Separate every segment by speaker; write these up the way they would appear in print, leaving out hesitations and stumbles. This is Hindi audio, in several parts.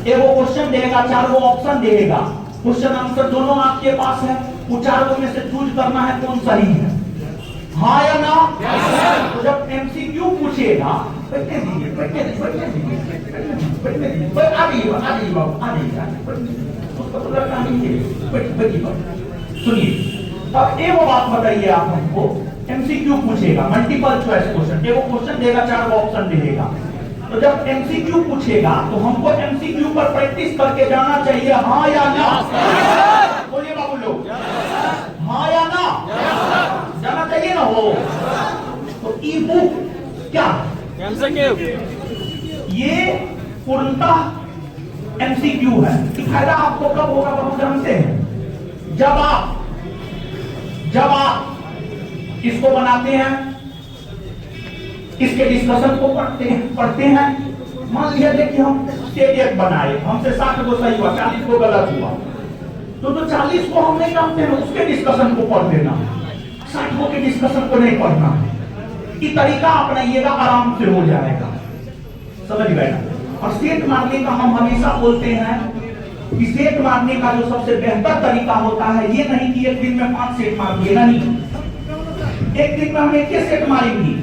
Speaker 1: एगो क्वेश्चन देगा, 4 गो ऑप्शन देगा, क्वेश्चन आंसर दोनों आपके पास है, वो 4 गो में से चूज करना है कौन सही है, हाँ या ना। तो जब एमसीक्यू पूछेगा, बैठने दीजिए, बैठने दीजिए, बैठने दीजिए, बैठने दीजिए, आ जाइए, आ जाइए बाबू, आ जाइए, उसको तो लड़का नहीं है, बैठिए बाबू। सुनिए, अब एगो बात बताइए आप हमको, एमसीक्यू पूछेगा, मल्टीपल चॉइस क्वेश्चन, एगो क्वेश्चन देगा, 4 ऑप्शन देगा, तो जब एमसीक्यू पूछेगा तो हमको एमसीक्यू पर प्रैक्टिस करके जाना चाहिए, हाँ या ना। बोलिए बाबू लोग, हाँ या ना, जाना चाहिए ना हो। तो ई बुक क्या
Speaker 2: एमसीक्यू,
Speaker 1: ये पूर्णतः एमसीक्यू है। फायदा आपको कब होगा बहुत जानते हैं, जब आप इसको बनाते हैं, इसके डिस्कशन को पढ़ते हैं। मान लिया कि हम स्टेट 1 बनाए, हमसे 60 को सही हुआ, 40 को गलत हुआ, तो 40 को हम नहीं जानते हैं, उसके डिस्कशन को पढ़ देना, 60 को के डिस्कशन को नहीं पढ़ना। ये तरीका अपनाइएगा, आराम से हो जाएगा, समझ गए ना। और सेट मारने का हम हमेशा बोलते हैं कि सेट मारने का जो सबसे बेहतर तरीका होता है, ये नहीं कि एक दिन में 5 सेट मार दिए, नहीं, एक दिन में हम एक सेट मारेंगे।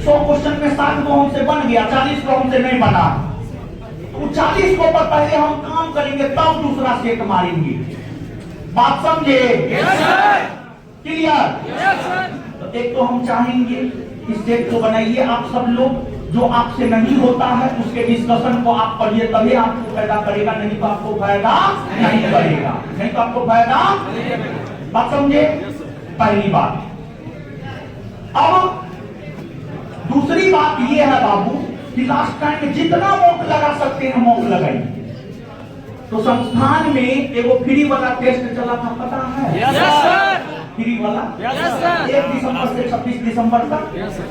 Speaker 1: 100 क्वेश्चन में 60 को हमसे बन गया, 40 को हमसे नहीं बना, तो 40 को पर पहले हम काम करेंगे, तब दूसरा सेट मारेंगे। बात समझे? क्लियर? तो एक तो हम चाहेंगे इस सेट को बनाइए आप सब लोग, जो आपसे नहीं होता है उसके डिस्कशन को आप पढ़िए, तभी आपको फायदा करेगा, नहीं तो आपको फायदा नहीं करेगा, नहीं तो आपको फायदा। बात समझे? पहली बात। अब दूसरी बात ये है बाबू कि लास्ट टाइम में जितना मॉक लगा सकते हैं मॉक लगाइए। तो संस्थान में एगो फ्री वाला टेस्ट चला था, पता है?
Speaker 2: Yes sir.
Speaker 1: फ्री वाला?
Speaker 2: Yes sir.
Speaker 1: 1 दिसंबर से 26 दिसंबर तक,
Speaker 2: यस सर।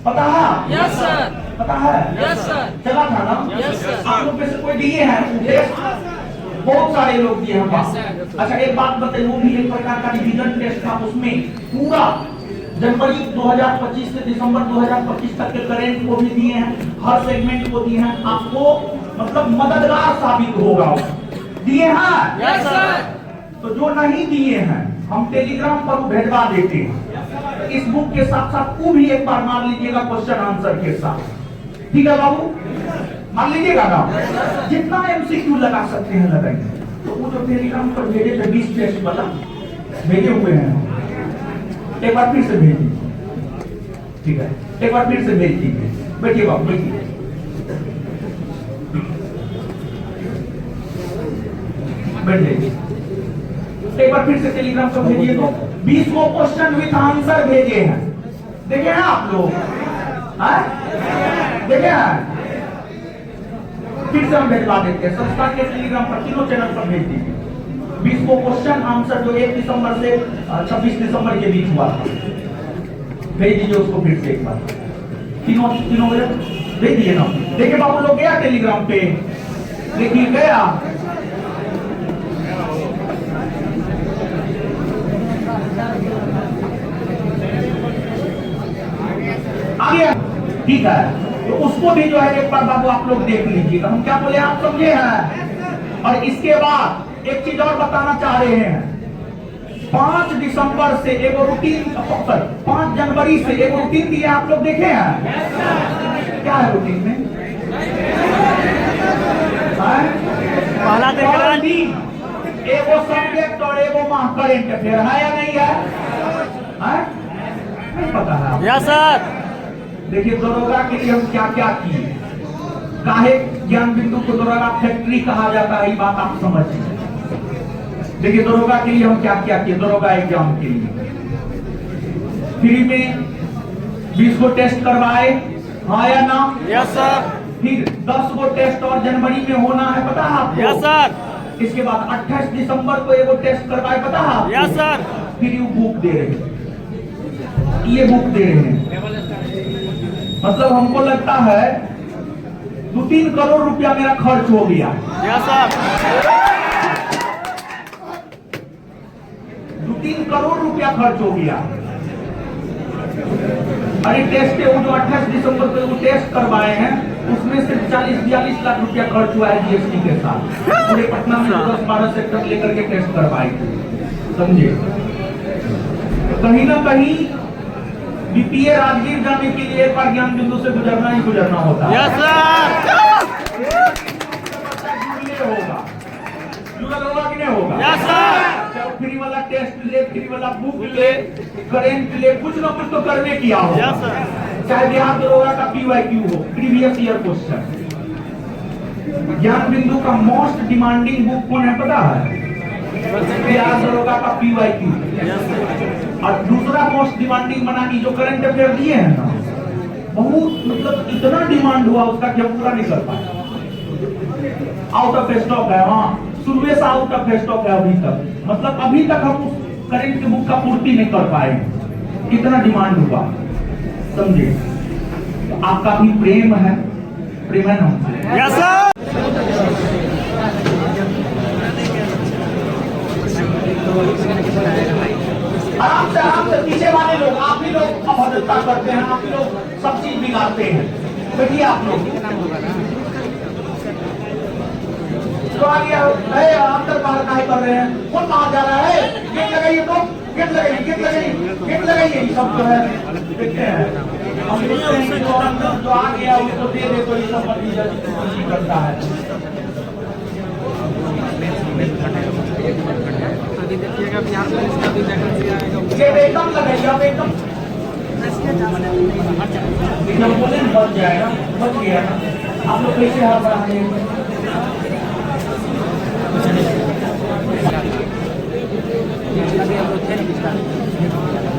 Speaker 1: पता है?
Speaker 2: Yes sir.
Speaker 1: पता है?
Speaker 2: Yes sir.
Speaker 1: चला था ना?
Speaker 2: Yes sir.
Speaker 1: आप लोग में से कोई दिए हैं? बहुत सारे लोग दिए हैं। अच्छा एक बात बताइए, वो भी एक प्रकार का रिवीजन टेस्ट था, उसमें पूरा जनवरी 2025 से दिसंबर 2025 तक के करेंट को भी दिए हैं, हर सेगमेंट को दिए हैं, आपको मतलब मददगार साबित होगा। दिए हैं?
Speaker 2: Yes sir.
Speaker 1: तो जो नहीं दिए हैं हम टेलीग्राम पर भेजवा देते हैं, इस बुक के साथ साथ वो भी एक बार मार लीजिएगा क्वेश्चन आंसर के साथ, ठीक है बाबू? मार लीजिएगा ना, जितना एमसीक्यू लगा सकते हैं लगाइए। तो वो जो टेलीग्राम पर भेजे थे 20 टेस्ट वाला भेजे हुए हैं, एक बार फिर से भेज दीजिए, ठीक है? एक बार फिर से भेज दीजिए, बैठिए बाबू, बैठिए, बैठ जाइए। एक बार फिर से टेलीग्राम पर भेजिए। तो 20 को क्वेश्चन विद आंसर भेजे हैं, देखे हैं आप लोग? देखे हैं? फिर से हम भेजवा देते हैं, संस्थान के टेलीग्राम पर तीनों चैनल पर भेज दीजिए। 20 को क्वेश्चन आंसर जो 1 दिसंबर से 26 दिसंबर के बीच हुआ था, भेज दीजिए उसको फिर से एक बार, तीनों भेज दिए ना। देखिए बाबू लोग, गया टेलीग्राम पे, देखिए गया। आ गया, ठीक है? तो उसको भी जो है एक बार बाबू आप लोग देख लीजिएगा, हम क्या बोले आप समझे हैं। और इसके बाद एक चीज और बताना चाह रहे हैं, 5 दिसंबर से एगो रूटीन, 5 जनवरी से एगो रूटीन दिया, आप लोग देखे हैं? क्या है रूटीन में?
Speaker 2: पहला देखा
Speaker 1: एगो सब्जेक्ट और एगो माह करेंट अफेयर है या नहीं है? नहीं पता है?
Speaker 2: Yes sir.
Speaker 1: देखिए दरोगा के लिए हम क्या क्या किए, काहे ज्ञान बिंदु को दरोगा फैक्ट्री कहा जाता है, ये बात आप समझिए। देखिए दरोगा के लिए हम क्या क्या किए, दरोगा एग्जाम के लिए फ्री में 20 को टेस्ट करवाए, हाँ या ना?
Speaker 2: Yes sir.
Speaker 1: फिर 10 को टेस्ट और जनवरी में होना है, पता है आपको?
Speaker 2: Yes sir.
Speaker 1: इसके बाद 28 दिसंबर को एगो टेस्ट करवाए, पता है आपको?
Speaker 2: Yes sir.
Speaker 1: फिर ये बुक दे रहे हैं, ये बुक दे रहे हैं, मतलब हमको लगता है 2-3 करोड़ रुपया मेरा खर्च हो गया।
Speaker 2: Yes sir.
Speaker 1: 2-3 करोड़ रुपया खर्च हो गया। अरे टेस्ट वो जो 28 दिसंबर को वो टेस्ट करवाए हैं, उसमें से 40-42 लाख रुपया खर्च हुआ है जीएसटी के साथ। पूरे पटना में 10-12 सेक्टर लेकर के टेस्ट करवाए थे, समझे। कहीं ना कहीं बीपीए राजगीर जाने के लिए एक बार ज्ञान बिंदु से गुजरना ही गुजरना होता है।
Speaker 2: Yes sir.
Speaker 1: होगा जुड़ल होगा कि नहीं होगा?
Speaker 2: Yes sir.
Speaker 1: फ्री वाला टेस्ट ले, फ्री वाला बुक ले, करेंट ले, कुछ ना कुछ तो करने किया हो।
Speaker 2: Yes sir.
Speaker 1: चाहे बिहार दरोगा का पीवाईक्यू हो, प्रीवियस ईयर क्वेश्चन। ज्ञान बिंदु का मोस्ट डिमांडिंग बुक कौन है पता है? बिहार दरोगा का पीवाईक्यू। और दूसरा मोस्ट डिमांडिंग बना कि जो करंट अफेयर दिए हैं ना, बहुत मतलब इतना डिमांड हुआ उसका कि हम पूरा नहीं कर पाए। आउट ऑफ स्टॉक है, हाँ शुरू से आउट ऑफ स्टॉक है अभी तक, मतलब अभी तक हम उस करंट की बुक का पूर्ति नहीं कर पाए, कितना डिमांड हुआ, समझे। तो आपका भी प्रेम है ना हमसे?
Speaker 2: Yes sir.
Speaker 1: आराम से पीछे वाले लोग, आप ही लोग अभद्रता करते हैं, आप ही लोग सब चीज बिगाड़ते हैं। बैठिए आप लोग। तो आ गया अंदर बाहर काहे कर रहे हैं? कौन बाहर जा रहा है? गेट लगाइए, तो गेट लगाइए, गेट लगाइए, गेट लगाइए। ये सब जो है देखते हैं हम देखते हैं कि जो आ गया उसको दे दे तो ये सब जल्दी करता है। एकदम लगाइए, आप एकदम जब बोले बच जाएगा, बच गया ना। आप लोग कैसे हाथ बढ़ाते हैं?
Speaker 3: लगे